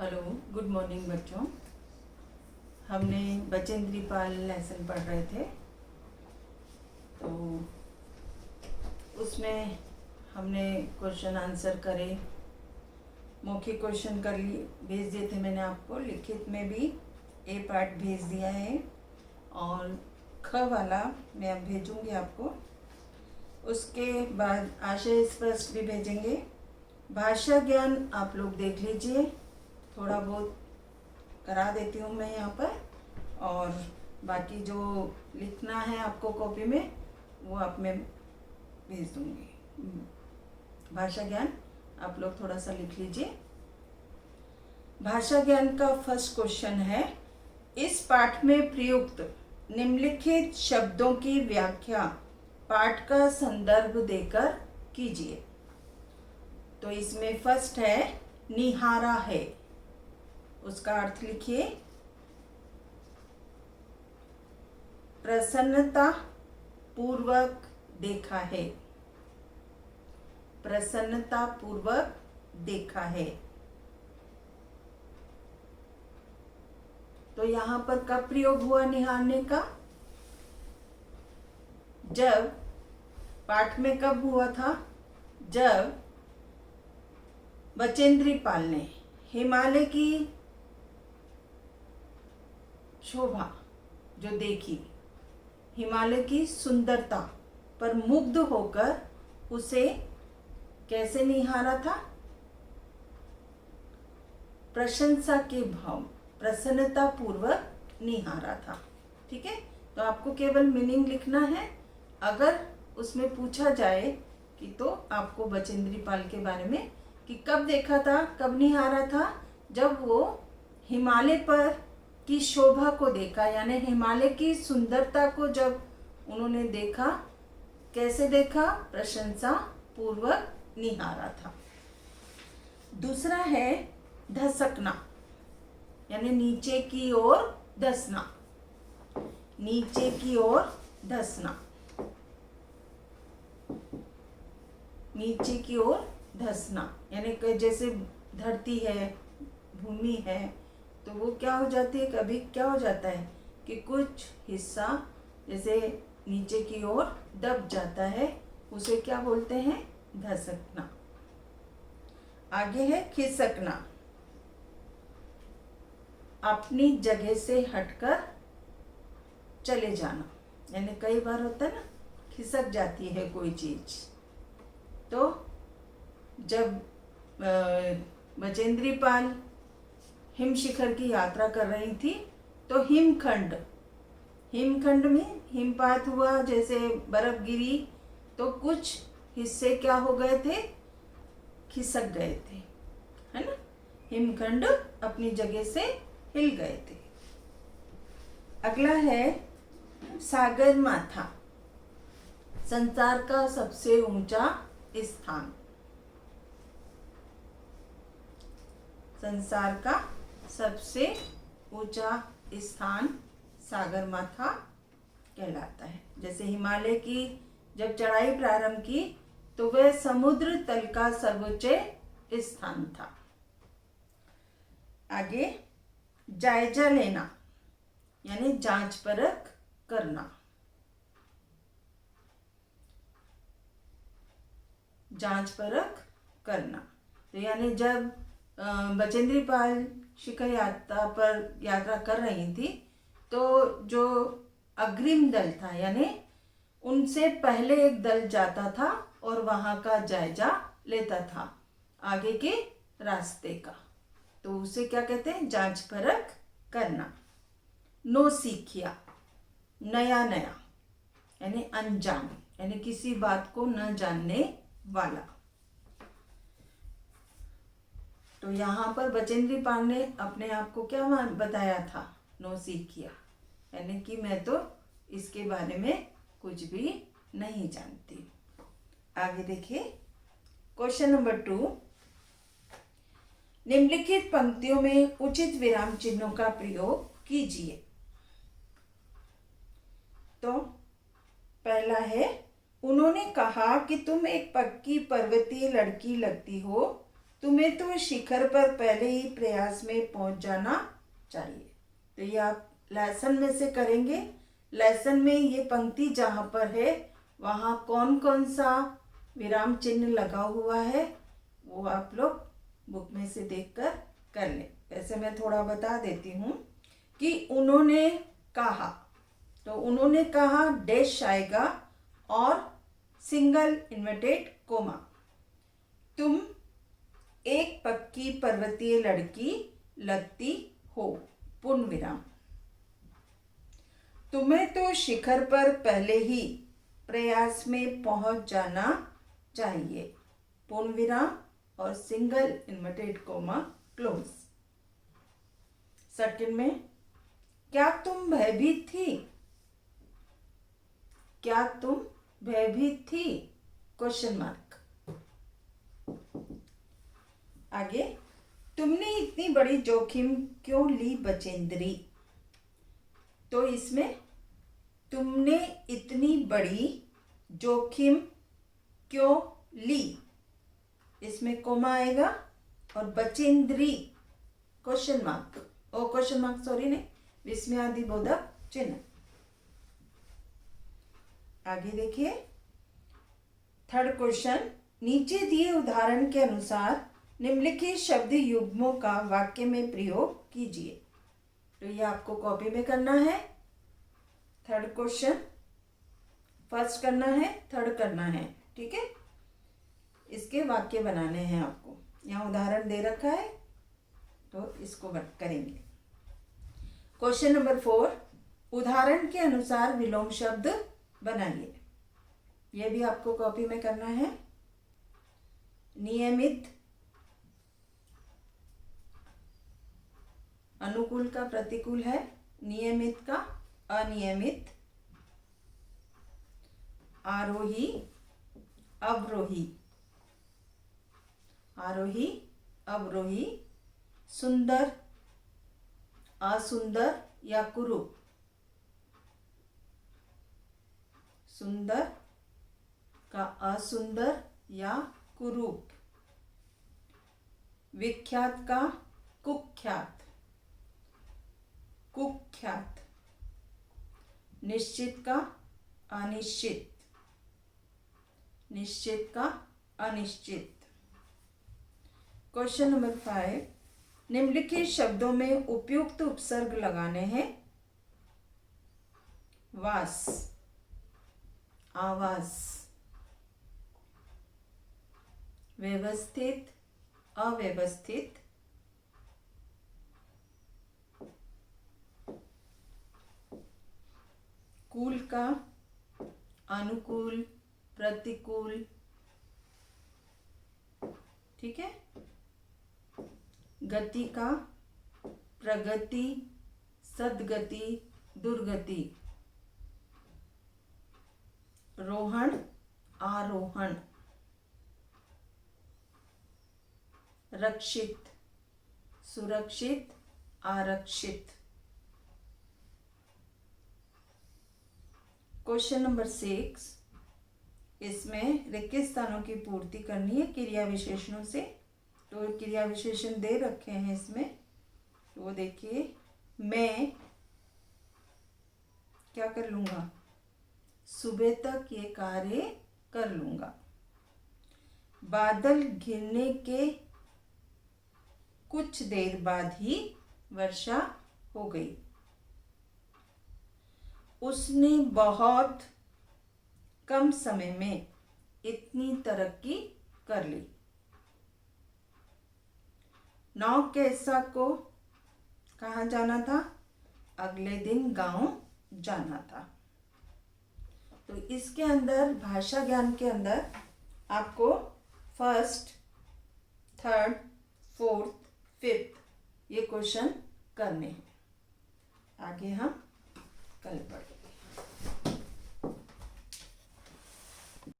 Hello, good morning बच्चों। हमने Bachendri Pal lesson पढ़ रहे थे, तो उसमें हमने क्वेश्चन आंसर करे, मौखिक क्वेश्चन कर लिए, भेज दिए थे मैंने आपको। लिखित में भी ए पार्ट भेज दिया है और ख वाला मैं अब भेजूंगी आपको। उसके बाद आशय स्पष्ट भी भेजेंगे। भाषा ज्ञान आप लोग देख लीजिए, थोड़ा बहुत करा देती हूँ मैं यहाँ पर, और बाकी जो लिखना है आपको कॉपी में वो आप मैं भेज दूँगी। भाषा ज्ञान आप लोग थोड़ा सा लिख लीजिए। भाषा ज्ञान का फर्स्ट क्वेश्चन है, इस पाठ में प्रयुक्त निम्नलिखित शब्दों की व्याख्या पाठ का संदर्भ देकर कीजिए। तो इसमें फर्स्ट है निहारा है, उसका अर्थ लिखिए। प्रसन्नता पूर्वक देखा है, प्रसन्नता पूर्वक देखा है। तो यहां पर कब प्रयोग हुआ निहारने का? जब पाठ में कब हुआ था? जब बचेंद्री पाल ने हिमालय की शोभा जो देखी, हिमालय की सुंदरता पर मुग्ध होकर उसे कैसे निहारा था? प्रशंसा के भाव, प्रसन्नता पूर्वक निहारा था। ठीक है, तो आपको केवल मीनिंग लिखना है। अगर उसमें पूछा जाए कि तो आपको बचेंद्री पाल के बारे में कि कब देखा था, कब निहारा था, जब वो हिमालय पर की शोभा को देखा, यानी हिमालय की सुंदरता को जब उन्होंने देखा। कैसे देखा? प्रशंसा पूर्वक निहारा था। दूसरा है धसकना, यानी नीचे की ओर धसना, नीचे की ओर धसना, नीचे की ओर धसना, यानी जैसे धरती है, भूमि है, तो वो क्या हो जाती है, कभी क्या हो जाता है कि कुछ हिस्सा जैसे नीचे की ओर दब जाता है, उसे क्या बोलते हैं? धसकना। आगे है खिसकना, अपनी जगह से हटकर चले जाना, यानी कई बार होता है ना, खिसक जाती है कोई चीज। तो जब बचेंद्री पाल हिम शिखर की यात्रा कर रही थी, तो हिमखंड, हिमखंड में हिमपात हुआ, जैसे बर्फ गिरी, तो कुछ हिस्से क्या हो गए थे? खिसक गए थे, है ना। हिमखंड अपनी जगह से हिल गए थे। अगला है सागर माथा, संसार का सबसे ऊंचा स्थान, संसार का सबसे ऊंचा स्थान सागर माथा कहलाता है। जैसे हिमालय की जब चढ़ाई प्रारंभ की, तो वह समुद्र तल का सर्वोच्च स्थान था। आगे जायजा लेना, यानी जांच परख करना, जांच परख करना। तो यानी जब बचेंद्री पाल शिखर यात्रा पर यात्रा कर रही थी, तो जो अग्रिम दल था, यानी उनसे पहले एक दल जाता था और वहां का जायजा लेता था आगे के रास्ते का, तो उसे क्या कहते हैं? जांच परख करना। नो सीखिया, नया नया, यानी अनजान, यानी किसी बात को न जानने वाला। तो यहाँ पर बचेंद्री पाल ने अपने आप को क्या बताया था? नो सीखिया, यानी कि मैं तो इसके बारे में कुछ भी नहीं जानती। आगे देखिए क्वेश्चन नंबर 2, निम्नलिखित पंक्तियों में उचित विराम चिन्हों का प्रयोग कीजिए। तो पहला है, उन्होंने कहा कि तुम एक पक्की पर्वतीय लड़की लगती हो, तुम्हें तो शिखर पर पहले ही प्रयास में पहुंच जाना चाहिए। तो ये आप लेसन में से करेंगे। लेसन में ये पंक्ति जहाँ पर है वहाँ कौन कौन सा विराम चिन्ह लगा हुआ है वो आप लोग बुक में से देखकर कर लें। वैसे मैं थोड़ा बता देती हूँ कि उन्होंने कहा, तो उन्होंने कहा डैश आएगा और सिंगल इन्वर्टेड कोमा। तुम एक पक्की पर्वतीय लड़की लगती हो, पूर्ण विराम। तुम्हें तो शिखर पर पहले ही प्रयास में पहुंच जाना चाहिए, पूर्ण विराम और single inverted coma close. Second में, क्या तुम भयभीत थी? क्या तुम भयभीत थी? Question mark. आगे, तुमने इतनी बड़ी जोखिम क्यों ली बचेंद्री? तो इसमें तुमने इतनी बड़ी जोखिम क्यों ली, इसमें कोमा आएगा और बचेंद्री क्वेश्चन मार्क, ओ क्वेश्चन मार्क सॉरी नहीं, विस्मयादि बोधक चिन्ह। आगे देखिए थर्ड क्वेश्चन, नीचे दिए उदाहरण के अनुसार निम्नलिखित शब्द युग्मों का वाक्य में प्रयोग कीजिए। तो ये आपको कॉपी में करना है। थर्ड क्वेश्चन फर्स्ट करना है, थर्ड करना है, ठीक है। इसके वाक्य बनाने हैं आपको। यहाँ उदाहरण दे रखा है तो इसको करेंगे। क्वेश्चन नंबर 4, उदाहरण के अनुसार विलोम शब्द बनाइए। यह भी आपको कॉपी में करना है। नियमित, अनुकूल का प्रतिकूल है, नियमित का अनियमित, आरोही अवरोही, आरोही अवरोही, सुंदर असुंदर या कुरूप, सुंदर का असुंदर या कुरूप, विख्यात का कुख्यात, कुख्यात, निश्चित का अनिश्चित, निश्चित का अनिश्चित। क्वेश्चन नंबर 5, निम्नलिखित शब्दों में उपयुक्त उपसर्ग लगाने हैं। वास, आवास, व्यवस्थित अव्यवस्थित, कूल का अनुकूल प्रतिकूल, ठीक है। गति का प्रगति सद्गति दुर्गति, रोहण आरोहण, रक्षित सुरक्षित आरक्षित। क्वेश्चन नंबर 6, इसमें रिक्त स्थानों की पूर्ति करनी है क्रिया विशेषणों से। तो क्रिया विशेषण दे रखे हैं इसमें, तो वो देखिए, मैं क्या कर लूँगा, सुबह तक ये कार्य कर लूँगा। बादल घिरने के कुछ देर बाद ही वर्षा हो गई। उसने बहुत कम समय में इतनी तरक्की कर ली। नाव कैसा को कहाँ जाना था, अगले दिन गांव जाना था। तो इसके अंदर भाषा ज्ञान के अंदर आपको फर्स्ट, थर्ड, फोर्थ, फिफ्थ ये क्वेश्चन करने हैं। आगे हम कल पढ़ेंगे।